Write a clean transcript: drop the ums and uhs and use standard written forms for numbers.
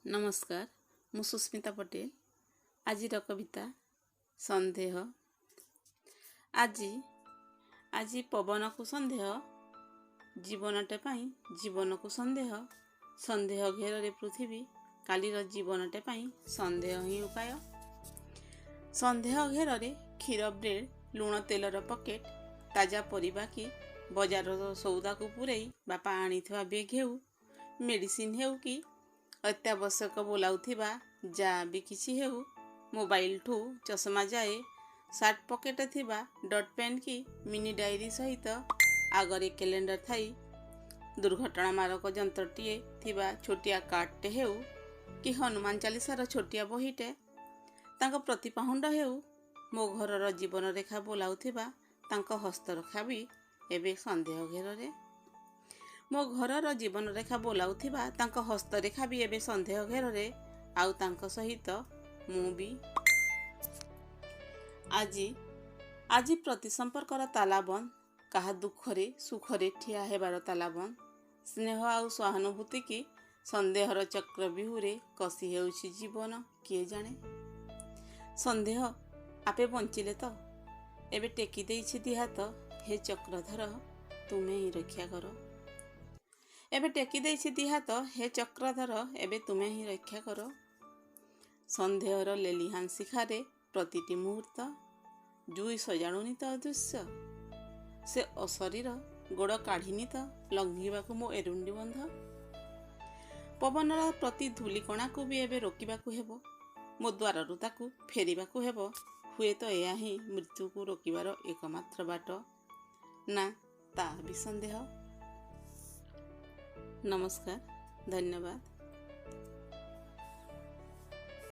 नमस्कार मु सुस्मिता पटेल। आज कविता संदेह। आज आज पवन को संदेह जीवनटे पाई जीवन को संदेह संदेह घेर रे पृथ्वी कालीर जीवनटे पाई संदेह ही उपाय। संदेह घेर रे क्षीर ब्रेड लुण तेलर पकेट ताजा परिबा कि बजार सौदा को पुरई बापा आनीथिबा बेग हेउ मेडिसिन हेउ कि अत्यावश्यक बोलाउथिबा जा भी किछि हेउ मोबाइल ठू चश्मा जाए सार्ट पकेट थिबा डट पेन की मिनी डायरी सहित आगरे कैलेंडर थाई दुर्घटना मारक जंत्रटीए थिबा छोटिया कार्डटे हेउ कि हनुमान चालीसार छोटिया बहीटे तांको प्रति पाहुंड हेउ मो घरर जीवन रेखा बोलाउथिबा तांको हस्तरेखा भी एबे संदेह घेर रे मो घरर जीवन रेखा बोलाउथिबा तांको हस्तरेखा भी एबे संदेह घेर रे आउ तांको सहित मु भी। आज प्रति संपर्कर ताला बंद कहा दुखरे सुखरे ठिया हेबार ताला बंद स्नेह आउ सहानुभूति की संदेहर चक्र बिहुरे कसी हेउछि जीवन किए जाने। संदेह आपे बंचिले तो एबे टेकी देइछि दिहात हे चक्रधर तुमे ही रक्षा करो। एबे टेकी देइछि दिहात हे चक्रधर एबे तुमे ही रक्षा करो। संदेहर लेलिहान शिखारे प्रतिटी मुहूर्त जुई सजाणुनी तो अदृश्य से अशरीर गोड़ काढ़िनी तो लंघिबाकु मो एरुंडी बंध। पवनर प्रति धूलिकणा को भी एबे रोकिबाकु हेबो मो द्वाररु ताकु फेरिबाकु हेबो। हुए तो एया ही मृत्यु को रोकिबार एकमात्र बाट ना ता भी संदेह। नमस्कार, धन्यवाद।